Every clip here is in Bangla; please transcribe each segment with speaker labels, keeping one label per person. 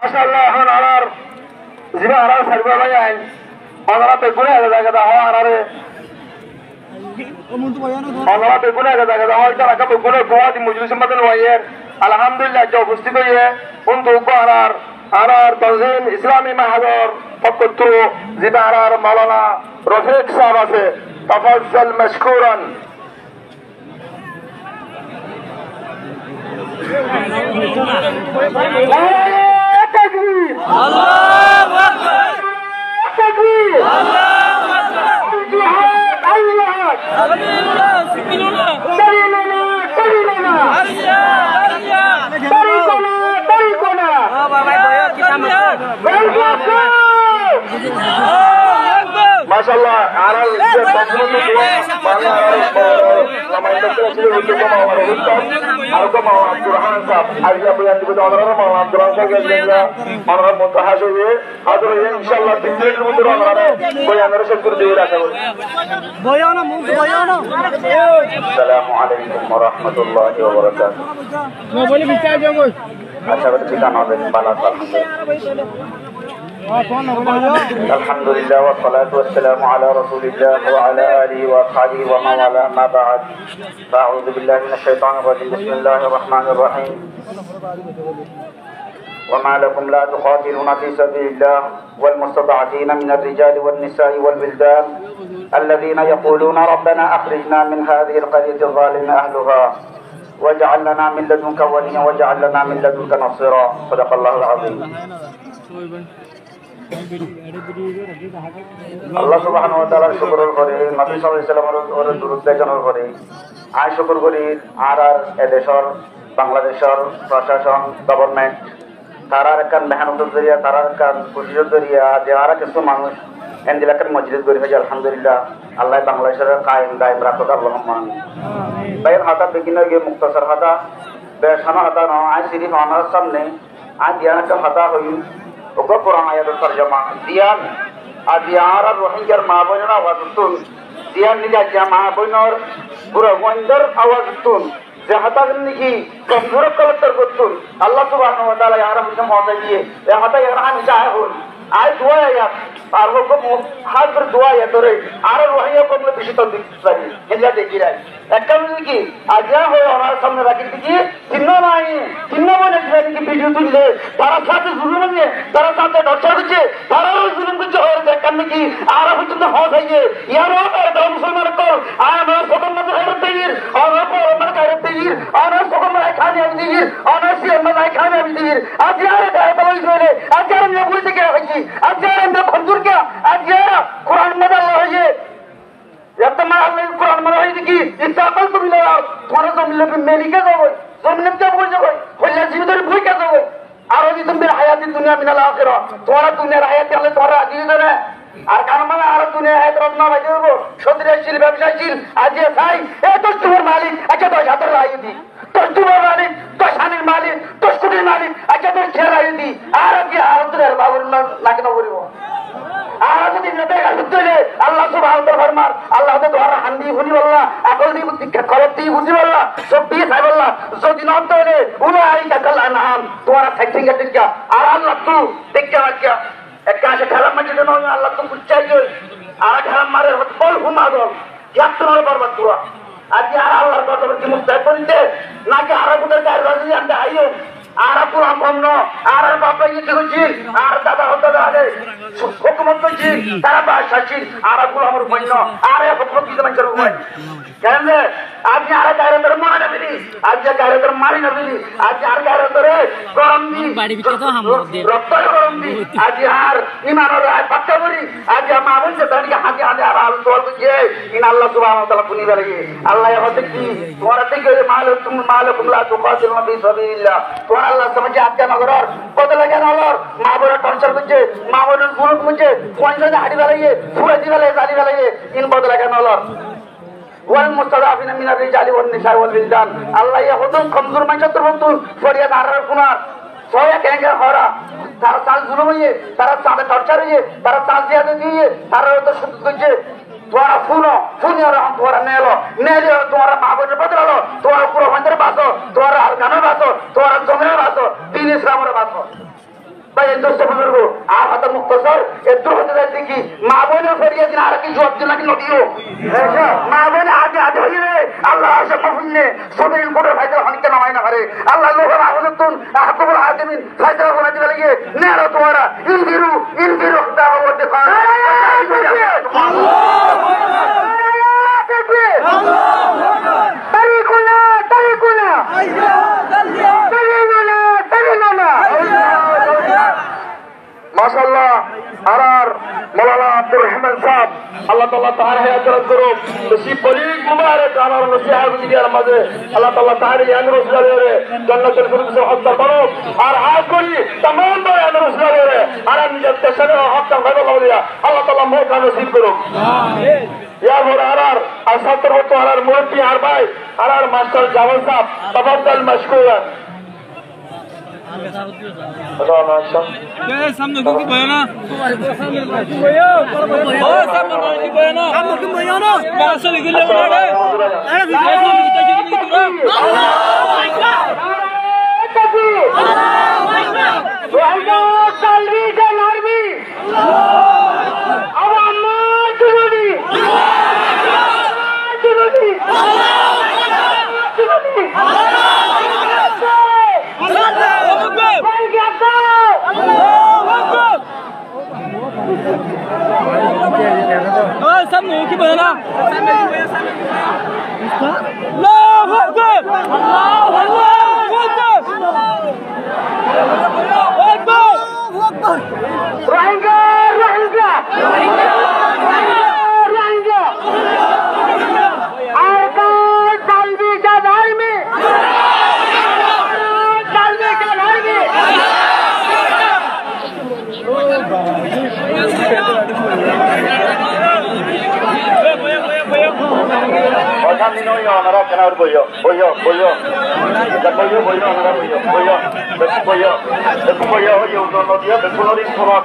Speaker 1: মাশাআল্লাহ এখন আর জিবা আর সাইবা ভাই আইন ওনারা বেগুনে আগে জায়গা দাও আরে ওনারা বেগুনে আগে জায়গা দাও এটা রাখা বেগুনে গোয়া দি মজলিস মাদান ওয়াইয়ের আলহামদুলিল্লাহ যে উপস্থিত হয়ে বন্ধু আর তানজিম ইসলামী মাহদর ফকত জিবা আর মাওলানা রফিক সাহেব আছে তাফাজ্জাল মাশকুরান تكبير الله أكبر تكبير الله أكبر جهاد الله سبيلنا سبيلنا طريقنا মাশাআল্লাহ আরাল যে তকমতে দোয়া মানা আরকো মাওলানা আব্দুর রহমান সাহেব আইয়া বয়ান দিবে আমাদের মাওলানা আব্দুর রহমান সাহেব গেলেন আমরা মুতাহাজ হয়ে হাজির হয়ে ইনশাআল্লাহ 3 মিনিটের মধ্যে আমরা বয়ানের শেষ করে দিয়ে রাখবো বয়ান আসসালামু আলাইকুম ওয়া রাহমাতুল্লাহি ওয়া বারাকাতুহু বলে বিচার যাবো আচ্ছা বেটা ঠিক আছে ভালো الحمد لله والصلاة والسلام على رسول الله وعلى آله وأصحابه ومن والاه ما بعد فأعوذ بالله من الشيطان الرجيم بسم الله الرحمن الرحيم وما لكم لا تقاتلون في سبيل الله والمستضعفين من الرجال والنساء والولدان الذين يقولون ربنا أخرجنا من هذه القرية الظالم أهلها واجعل لنا من لدنك وليا واجعل لنا من لدنك نصيرا صدق الله العظيم আল্লাহ সুবহানাহু ওয়া তাআলার শুকর করে নবী সাল্লাল্লাহু আলাইহি ওয়াসাল্লামের দরুদ দেওয়ার করে আয় শুকর করি আর এদেশের বাংলাদেশের প্রশাসন গভর্নমেন্ট তারার কান মেহনতের জরিয়া তারার কান খুশির জরিয়া যে আর কিছু মানুষ এন্দিলাকের মজলিস গরি হয়ে আলহামদুলিল্লাহ আল্লাহ বাংলাদেশের কায়েম দায়েম রাখুক আল্লাহুম্মা আমিন বাইর হাতা বেকিনা গিয়ে মুক্তাসার হাতা বেশানা হাতা ন আয় সিরিফ আমার সামনে আজ ইয়াটা হাতা হই ওগো কোরআন আয়াতের তরজমা দিয়ান আজিয়ার আর রোহিঙ্গার মা বোনেরা আওয়াজ তুন দিয়ান নিগা যা মা বোনের পুরো ওয়ান্ডার আওয়াজ তুন যে হাতার নাকি কমজোর কলতর করতুন আল্লাহ সুবহানাহু ওয়া তাআলা ইয়ার হাতে মত দিয়ে এ হাতা ইয়ার আমি চায় হল আয় দোয়া আয়াত আর লোক হাত করে দোয়া আয়াত ধরে আর রোহিঙ্গা কমলে বেশি তো দিচ্ছি এলা দেখি রাই একটা কি আজিয়া হয়ে আমার সামনে রাখি কি চিহ্ন নাই চিহ্ন বলে কি ভিডিও তুললে তারা সাথে জুলুম নিয়ে তারা সাথে টর্চার করছে তারাও জুলুম করছে হয়ে দেখেন নাকি আর পর্যন্ত হজ হয়ে ইয়ার মুসলমান কল আর আমার সকল মধ্যে হাইরত দির আমার আমার হাইরত দির আমার সকল মধ্যে খানে আমি দির আমার সিএম মধ্যে খানে আমি দির আজ আর গায়ে বই ধরে আজ আর আমি বলতে কে হইছি আজ আর আমি খন্দুর কে আজ আর কোরআন মধ্যে আল্লাহ হয়ে একদম আল্লাহ কোরআন মধ্যে হয়ে কি ইস্তাকাল তুমি লাও তোমার জমিলে মেলিকে যাবো জমিনে কে বই যাবো হইলা জীবনের বই কে যাবো আর যদি তুমি হায়াতি দুনিয়া মিনাল আখিরা তোমার দুনিয়ার হায়াতি আল্লাহ তোমার আজিয়ে দেবে আর কারণ মানে আর দুনিয়া হায়াত রত্ন বাইতে দেবো সদরিয়াশীল ব্যবসায়ীশীল আজিয়ে খাই এ তো তোমার মালিক আচ্ছা 10,000 রায় দি তোর তোমার মালিক 10 হানির মালিক 10 কোটির মালিক আচ্ছা তোর ছেড়ে রায় দি আর কি আর তোর বাবুর নাকি না করিব আর যদি নেবে গাছলে আল্লাহ সুবহানাহু ওয়া তাআলা ফরমান আল্লাহ তো তোমার হান্দি বুঝি বললা আকল দি বুদ্ধি খরচ দি বুঝি বললা সব দিয়ে খাই বললা যদি না তোরে উলাই কাল আনহাম তোমার ফ্যাক্টরিং টিকা আর আল্লাহ তু দেখা রাখিয়া এক কাছে খারাপ মাঝে দেন আল্লাহ তো বুঝাইও আর খারাপ মারে বল হুমাদল ইয়াত্তর বরবাদ পুরা আজ আর আল্লাহর কথা কি মুস্তাহিদ করিতে নাকি আর কোথায় গায় রাজি আমরা আইও আর পুরা বন্ধ আর বাবা ইচ্ছে করছি আর দাদা হতে দাদা হুকুমত করছি তারা বাসাচ্ছি আর পুরো আমার বন্য আর প্রকৃত মানুষের উপায় কেন আজ আর গায়ের তোর মারা দিলি আজ গায়ের তোর মারি না দিলি আজ আর গায়ের তোরে গরম দি রক্ত গরম দি আজ আর ইমানের পাক্কা করি আজ মা বলছে তাদেরকে হাতে হাতে আর আল তোল বুঝে ইন আল্লাহ সুবহানাহু ওয়া তাআলা পুনি বেরিয়ে আল্লাহ হতে কি তোমার থেকে মালকুম লা তুকাতিলুনা ফি সাবিলিল্লাহ তোমার আল্লাহ সমাজে আজকে নগরের বদলে কেন হলোর মা বোন টর্চার করছে মা বোনের গুরুক মুছে কোয়াইন হাড়ি বেরিয়ে ফুয়ে দিবেলে জালি বেরিয়ে ইন বদলে কেন হলোর والمستضعفين من الرجال والنساء والولدان الله يهدون কমজোর মানুষের বন্ধু ফরিয়াদ আর কুনার সয়া কেঙ্গা হরা তারা চাল জুলুম হয়ে তারা চাঁদে টর্চার হয়ে তারা চাল দিয়ে দিয়ে তারা তো শুধু করছে তোমার ফুনিও রকম তোমার নেলে তোমার মা বোনের বদলালো তোমার পুরো বন্ধের বাসো তোমার আর গানের বাসো তোমার জমিনের বাসো দিন ইসলামের বাসো দোস্ত বুজুর্গ আর হাতে মুক্তসর এর হতে যায় দেখি মা বোনের ফেরিয়ে দিন আর কি জবাব দিন নাকি নদীও মা বোনে আগে আগে হয়ে রে আল্লাহ আসে মাফুন্নে সদরিন কোটের ভাইতে অনেকটা নামাই না পারে আল্লাহ লোকের আহমদুন আহমদুল আদিমিন ফাইদা বলে দিবে লাগে নেরো তোরা ইনবিরু দাওয়া করতে পারে মাশাআল্লাহ আর মৌলানা আব্দুর রহমান সাহেব আল্লাহ তাআলা তার হায়াত দরাজ করুক বেশি পরিক মুবারক আমার নসিহত দিয়ার মাঝে আল্লাহ তাআলা তার ইয়ান রসুলের জান্নাতুল ফিরদাউস হত্যা করুক আর আজ করি तमाम বয়ান রসুলের আর নিজের দেশের হত্যা করে দিয়া আল্লাহ তাআলা মওকা নসিব করুক আমিন ইয়া মুরার আর ছাত্র তো আর মুরব্বি আর ভাই আর মাস্টার জামাল সাহেব তফাদ্দাল মাশকুরান
Speaker 2: সামনে কি বয়ানা সামনে কি বয়ানা মাসলে গিলে বলে আরে ভিডিও কি তাকে কি তোরা আল্লাহু আকবার তাকবীর আল্লাহু আকবার ওয়াইদা সালরি জানারবি আল্লাহ আম্মা জুরুদি জুরুদি জুরুদি सामने की बना अल्लाहु अकबर अल्लाहु अकबर अल्लाहु Akbar Rohingya Rohingya Rohingya Arka Salvi का धार में सालवी का धार में
Speaker 1: Osamni no yo nara kenar boyo da boyo nara boyo yo no dia bekunori pura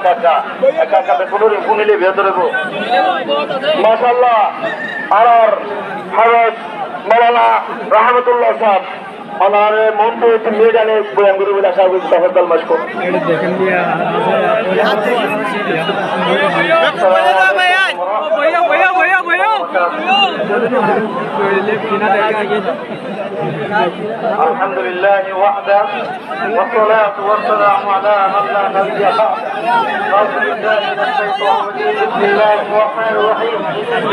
Speaker 1: kaka bekunori punile bhetore go maşallah arar Hazrat Maulana Rahmatullah sahab हमारे मोन्टो मेडने बयान गुरु बिला साहब तफद्दल मशकूर देखें दिया الحمد لله وحده والصلاة والسلام على من لا نبي بعده أعوذ بالله من الشيطان الرجيم بسم الله الرحمن الرحيم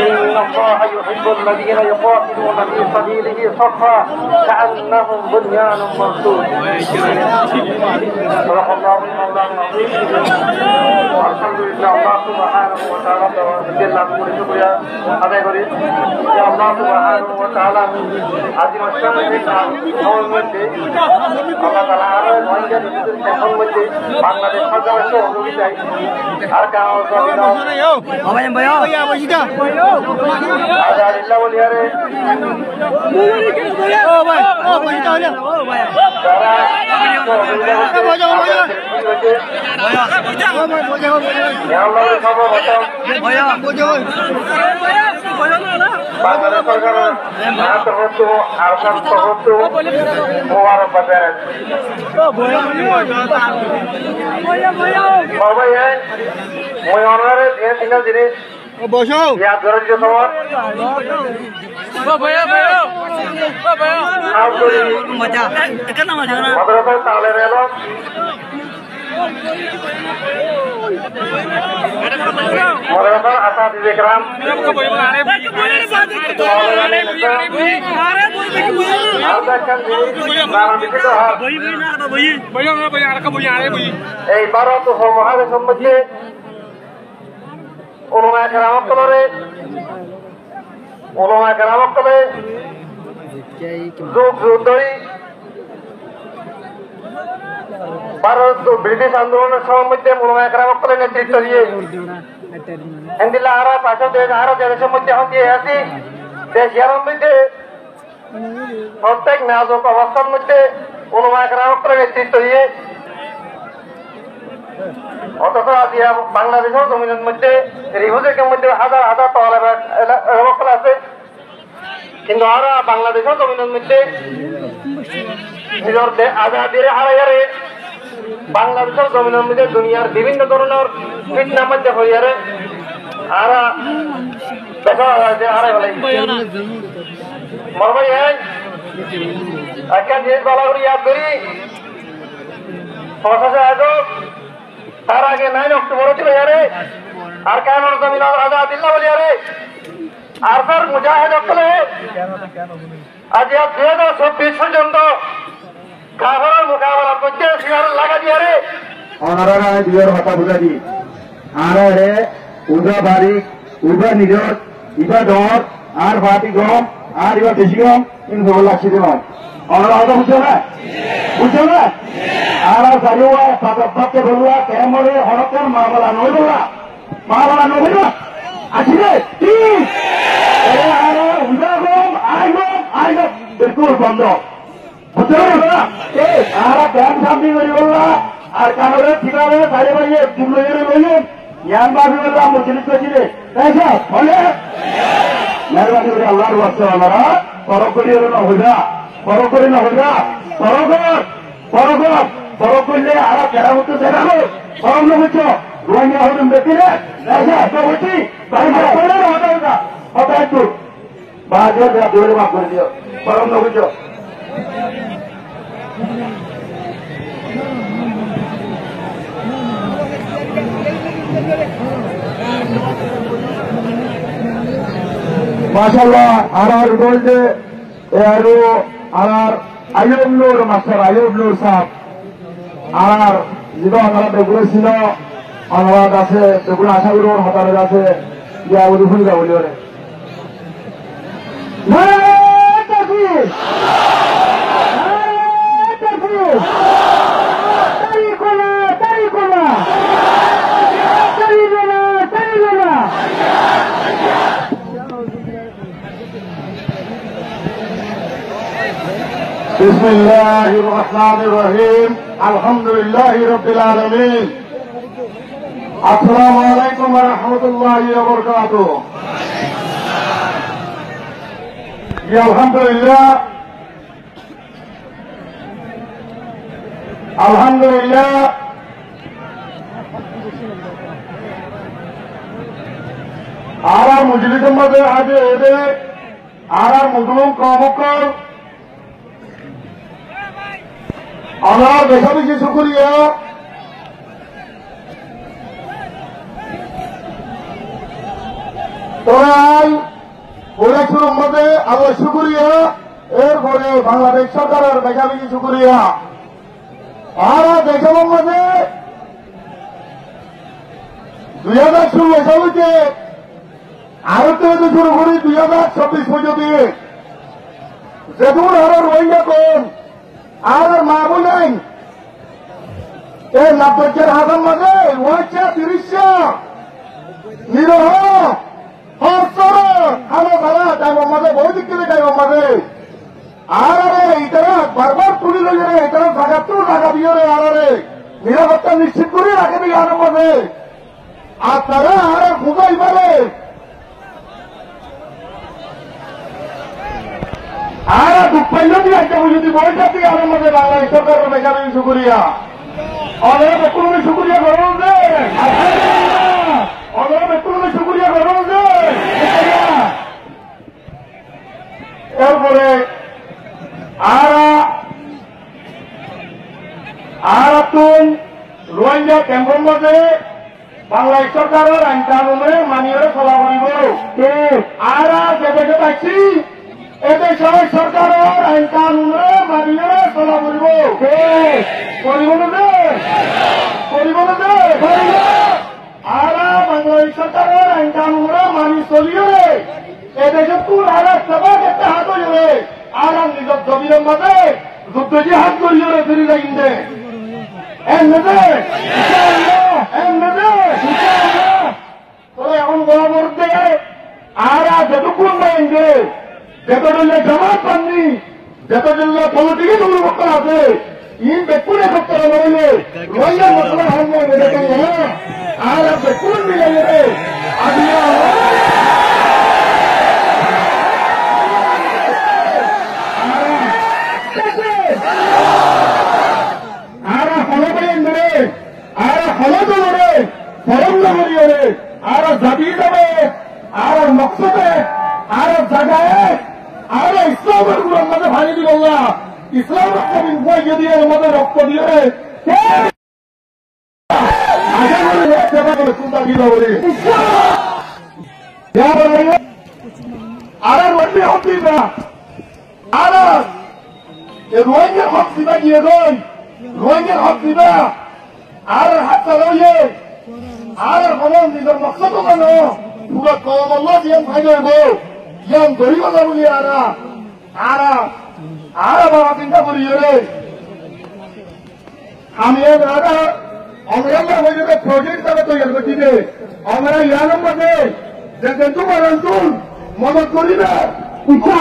Speaker 1: إن الله يحب الذين يقاتلون في سبيله صفا كأنهم بنيان مرصوص صدق الله مولانا العظيم والحمد لله الله سبحانه وتعالى جل করে শুকরিয়া আদায় করি যে আল্লাহ সুবহানাহু ওয়া তাআলা আজিম শানের আমার মধ্যে আল্লাহ তাআলা আর মহিলার এখন মধ্যে বাংলাদেশ সরকারের সহযোগিতায় আর কারণ ভাই ভাইয়া বসিটা আজাদ ইল্লাহ বলিয়ারে ও ভাই ও বসিটা হলো ও ভাই তারা আল্লাহর খবর হতো ভাইয়া বাংলাদেশ সরকারের হাত হতো আর সব হতো মোবারকবাদ বাবা মই অনারে তিন জিনিস বসো ইয়া ধরে যে তোমার ভাইয়া মজা এখানে মজা না মাদ্রাসা তাহলে রেলো মাদ্রাসা আসাদিজ ইকরাম এই ভারত ও মহাদেশের মধ্যে ওলামা কেরামতলে যুগ ধরে ভারত ব্রিটিশ আন্দোলনের সময় মধ্যে ওলামা কেরামতলে নেতৃত্ব দিয়ে এন্দিল্লা আরো পাঁচশো দেশ আরো দেশের মধ্যে এখন দিয়ে আছি দেশ ইয়ার মধ্যে প্রত্যেক নাজুক অবস্থার মধ্যে ওলামা কেরামতলে নেতৃত্ব দিয়ে অথচ আজ বাংলাদেশের জমিনের মধ্যে রিভুজের মধ্যে হাজার হাজার তহল আছে কিন্তু আর বাংলাদেশের জমিনের মধ্যে নিজের আজাদির হারাইয়ারে
Speaker 3: বাংলাদেশের জমিনের মধ্যে দুনিয়ার বিভিন্ন ধরনের ফিটনা মধ্যে হইয়ারে আর দেখা হারাই ফেলাই মরবাই একটা জিনিস বলা করি ইয়াদ করি প্রশাসন আয়োজক তার আগে 9 অক্টোবর ছিল ইয়ারে আর কেন জমিন আজাদিল্লা বলি আরে আর স্যার মুজাহিদ অকলে আজ 2024 পর্যন্ত কাভারের মোকাবেলা করতে সিয়ার লাগা দিয়ে রে
Speaker 4: ওনারা দিয়ের কথা বুঝা দি আরে উদা বারিক উদা নিজর ইবা দর আর ভাতি গম আর ইবা বেশি গম কিন্তু লাগছে দেওয়া ওনারা কথা বুঝছো না আর সারিওয়া পাকে বলুয়া কেমরে হরকর মামলা নই বলা আছি রে ঠিক আর উদা গম আই গম বিলকুল বন্ধ বুঝতে পারো আর ব্যাংক সামনে করি বললা আর কানরে ঠিকানে সাড়ে বাইয়ে তুলো লইয়ে ইয়ান বাবি বললাম মুসলিম করেছিলে তাই স্যার বলে মেহরবানি করে আল্লাহর ওয়াস্তে আমরা পরক করি না হইবা পরক করলে আর কেরামতো দেখাবো পরম না বুঝছো রোহিঙ্গা হবেন বেশিরে তাই স্যার তো বলছি তাই করে হতা একটু বাজার দৌড়ে মাফ করে দিও পরম না বুঝছো মাশাআল্লাহ আর বলতে আর আয়ুব নূর মাস্টার আয়ুব নূর সাহেব আর যেটা আমরা বেগুলো ছিল অনুবাদ আছে বেগুলো আশা করি ওর হতারে আছে ইয়া বলি ভুল যা বলি ওরে بسم الله الرحمن الرحيم الحمد لله رب العالمين السلام عليكم ورحمة الله وبركاته يا الحمد لله আর মজলিসের মধ্যে আগে এদের আর মুসলিম কমকর আমরা বেশা বেশি শুক্রিয়া তোরাই ওরাছুর মধ্যে আরো শুক্রিয়া এরপরে বাংলাদেশ সরকারের বেশা বেশি শুক্রিয়া আর দেশের মধ্যে 2016 সালকে আরো থেকে শুরু করি 2026 পর্যন্ত যেমন আরো রোহিঙ্গা কম আর মা বলেন এই 90 হাজার মাঝে ওয়াইচা 30 নিরহ হরসর খালো খালা টাইমের মাঝে বহু দিক থেকে টাইমের মাঝে আর এইটারা বারবার তুলি লইয়ে রে এইটারা জায়গা দিয়ে রে আর নিরাপত্তা নিশ্চিত করে রাখে দিই আর মাঝে আর তারা আর বুঝাই পারে আর দুঃখাইল দিয়ে একটা যদি বয়সা দিয়ে আমার মধ্যে বাংলাদেশ সরকারের বেকারি শুকুরিয়া অনেক বেকুলমি শুকুরিয়া করো যে অনেক বেকুলমি শুকুরিয়া করো যে এরপরে আর তুম রোহিঙ্গা ক্যাম্পের মধ্যে বাংলাদেশ সরকারের আইন কানুনে মানিয়ে চলা করিব আর যেতে পাচ্ছি এদেশের সরকারের আইন কানুনে মানিয়ে চলা করিব আর বাংলাদেশ সরকারের আইন কানুনে মানি চলিয়ে এদেশে কোন আর সবাই একটা হাত হইলে আর নিজের জমির মাঝে যুদ্ধ যে হাত করিয়ে ফিরে যাই এখন গড়াবর দেয় আর যতক্ষণ বাইন্দে যত জন্য জমা পাননি যত জন্য পলিটিক্যাল দুর্বক্ষ আছে ই বেকুনে সত্তর নইলে রোহিঙ্গা মশলা হামলে বেড়ে আর বেকুন মিলে রে আদিয়া আর হলো বাইন্দে ক্ষমতা তরঙ্গ করিয়ে আর জাতি যাবে আর মকসদে আর জায়গায় আর ইসলামের গুলোর মধ্যে ভাঙি দিব না ইসলামের কবি বইয়ে দিয়ে আমাদের রক্ত দিয়ে আগে বলে সেবা করে চিন্তা কি বলে আর রোহিঙ্গা হক দিবা আর রোহিঙ্গার হক দিবা গিয়ে রোহিঙ্গার হক দিবা আর হাত চালাইয়ে আর ভ্রমণ নিজের মকসদ কেন পুরো কমল জিয়ান ভাই যাব জিয়ান ধরিব না বলি আর বাবা চিন্তা করি রে আমি আমরা হয়ে যাবে প্রজেক্ট তারা তৈরি করছি রে আমরা ইয়ার মধ্যে যে কিন্তু বারান্তুন মদত করি না ইচ্ছা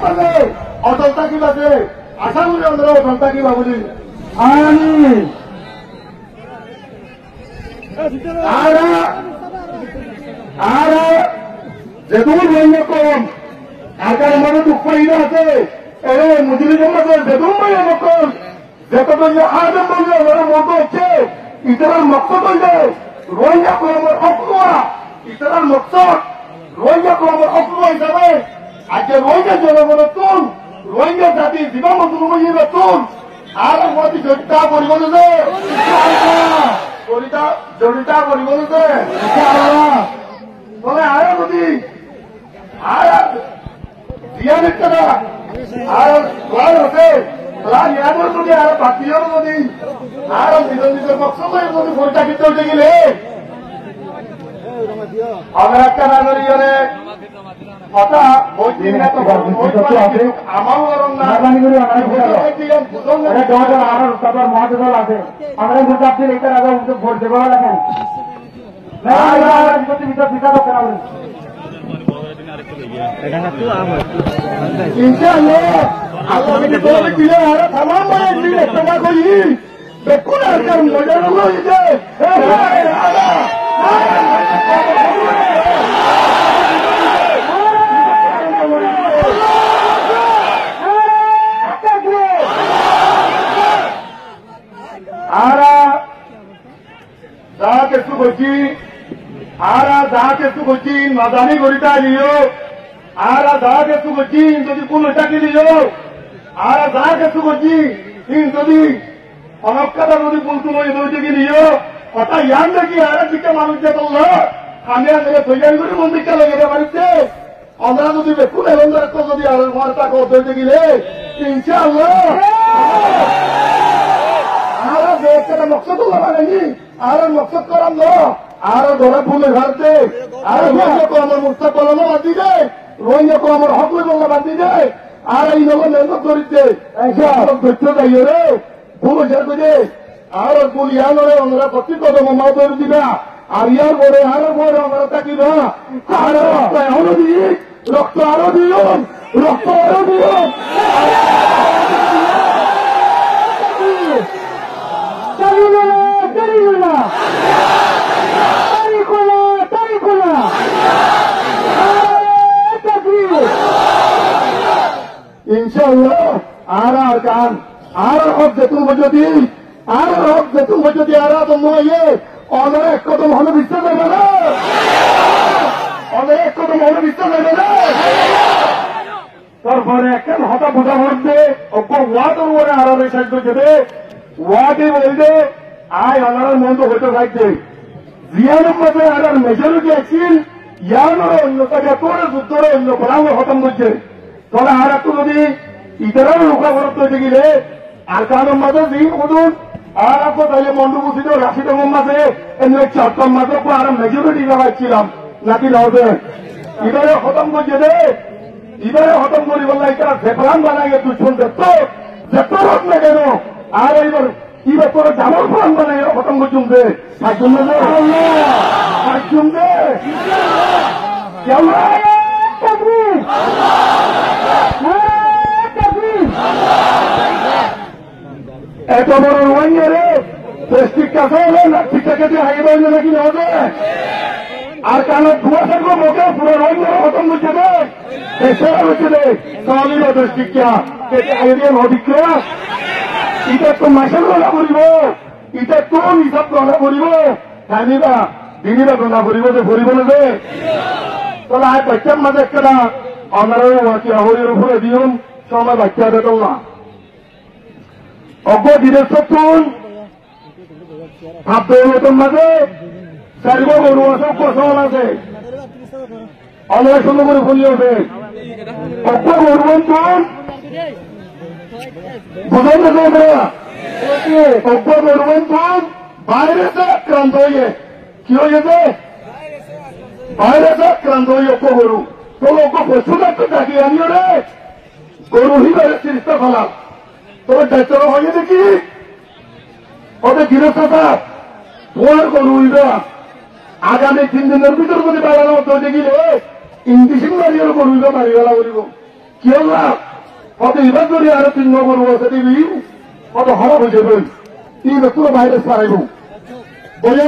Speaker 4: হবে অটল থাকি বাজে আশা করি আমরা অটল থাকি বাবুলি আমি আর যেদুর বইয়ে কম আকার মনে দুঃখ ইয়ে আছে মুজিবি জমাতে যেদুর বইয়ে কম যেত আদম বললে ওরা মত হচ্ছে ইতার মকসদ হইলে রোহিঙ্গা কলমের অপনোয়া ইতার মকসদ রোহিঙ্গা কলমের অপনোয়া হিসাবে আজকে রোহিঙ্গা জনগণের তুন রোহিঙ্গা জাতি জীবন মন্ত্রী তুন আর মতি জড়িতা পরিবর্তনে জড়িতা পরিবর্তনে তবে আর যদি আর দিয়া দেখতে না আর প্লান হতে প্লান ইয়াদের যদি আর বাকিও যদি আর নিজের মকসদের যদি পরিচালিত হতে গেলে আমার একটা নাগরিকরে কথা আমার মহাদল আছে আমরা আপনি এইটার আগে ভোট দেবো লাগেন দেখুন আর মজা মাদানি গড়িটা লিও আর যা কিছু করছি যদি কোনটাকে লিও আর যা কিছু করছি যদি অনক্ষতা যদি বলতো ওইদিকে লিও কথা ইয়ান নাকি আর দিকে মানুষ যে বলল আমি আগে তৈরি করে মন্দিরটা লেগে বাড়িতে আমরা যদি বেকুন এবং যদি আর মার তাকে ওইদিকে গেলে ইনশাআল্লাহ আর একটা মকসদ লাগানি আর মকসদ করার ন আর ধরা ফুলে ঘাটতে আর রোহিঙ্গা আমার মুস্তা কলানো বাঁধি যায় রোহিঙ্গা আমার হক বললা বাঁধি যায় আর এই লোক মেহনত করিতে ধৈর্য যাইও রে ফুল করে আর ফুল ইয়ানোরে আমরা প্রতি কদম মা ধরে দিবা আর ইয়ার পরে আমরা থাকি না আর রক্ত আরো দিই রক্ত আরো দিও রক্ত আরো দিও ইনশাআল্লাহ আর গান আর হক যেতুন বজতি আর হক যেতুন বজতি আর তো নয়ে অনেক কদম হলে বিশ্বাস দেবে না অনেক কদম হলে বিশ্বাস দেবে না তারপরে একটা হতা বোঝা মধ্যে অল্প ওয়াদের ওরে আড়ালে সাহায্য দেবে ওয়াদে বলবে আয় আনার মন্দ হতে থাকবে জিয়ানের মধ্যে আনার মেজরিটি আছেন ইয়ানোর অন্য কাজে তোর যুদ্ধরে অন্য বলাও খতম করছে তবে আর একটু যদি ইতারাও লোকা বরফ তৈরি গেলে আর কারণ মাঝে দিন উঠুন আর আপনার তাইলে মন্ডবুসিত রাশিদ মাঝে এমনি চট্টম মাঝে আর মেজরিটি লাগাইছিলাম নাকি নবে এবারে খতম করছে রে এবারে খতম করি বললাম এটা জেফরান বানাই দুশ্মন যেত রোগ না কেন আর এইবার এবার তোর জামল ফোন বানাই খতম করছুন দে এত বড় রোহিঙ্গা রে ঠিক আছে না ঠিক আছে হাইবে নাকি হবে আর কেন ধোয়া থাকবো মোকে পুরো রোহিঙ্গা খতম করছে রে সেরা হচ্ছে রে সবই শিক্ষা আইডিয়ান অভিজ্ঞতা এটা তো মাসের বেলা করিব ইটা কোন হিসাব গণনা করিব জানিবা দিনিবা গণনা করিব যে ভরিব না যে তাহলে আয় বাচ্চার মাঝে একটা অনারের ওয়াকি হরির উপরে দিন সময় বাচ্চা দেতল না অজ্ঞ দিনের সত্তর ভাবদৌলতর মাঝে চারিব গরু আছে ফসল আছে অনেক সুন্দর করে ফুলি ওঠে অজ্ঞ গরুবন কোন বুঝান না অজ্ঞ গরুবন কোন বাইরেতে আক্রান্ত হয়ে কি হয়েছে বাইরেতে আক্রান্ত হয়ে অজ্ঞ গরু তো অজ্ঞ পশু ডাক্তার ডাকিয়ে আনিও রে গরু হিবারে চিকিৎসা ফেলাম তোমার দায়িত্ব হয়ে দেখি ওদের গৃহস্থতা তোমার গরু হইবা আগামী 3 দিনের ভিতর যদি বাড়ানো হতো দেখিলে ইংলিশিং মারিয়ার গরু হইবা মারিবেলা করিব কি হল্লা কত এবার যদি আরো 3 গরু আছে দিবি কত হরা হয়ে যাবে 3 বছর বাইরে পারাইব বলে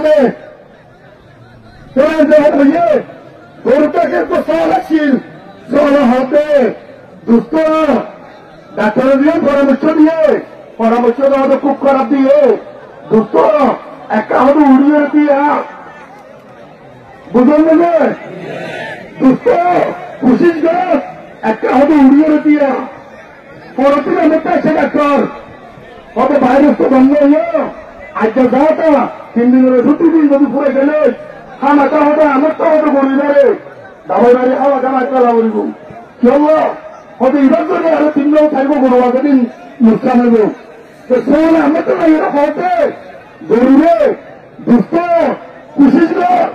Speaker 4: হইয়ে গরুটাকে তো সল আসছিল সল হতে দুস্থ ডাক্তার দিয়ে পরামর্শ দেওয়া তো খুব খারাপ দিয়ে দুস্থ একটা হতো উড়িয়ে দিয়া বুঝলেন না দুস্থ খুশিস গাছ একটা হতো উড়িয়ে দিয়া পরবর্তী অনেকটা এসে ডাক্তার কত ভাইরাস তো বন্ধ হইয়া আজকে যাওয়াটা 3 দিনের ছুটি দিন যদি পড়ে গেলে খানাটা হতো আমারটা হতো গড়ি ধরে দাবাই বাড়ি খাওয়া খানা খেলা করিব কি হলো হয়তো এবার করে আরো 3 দিন থাকবো গরু আগেদিন নুকসান হইব আমরা তো না এরা হতে গরুরে দুস্থ খুশিস গাছ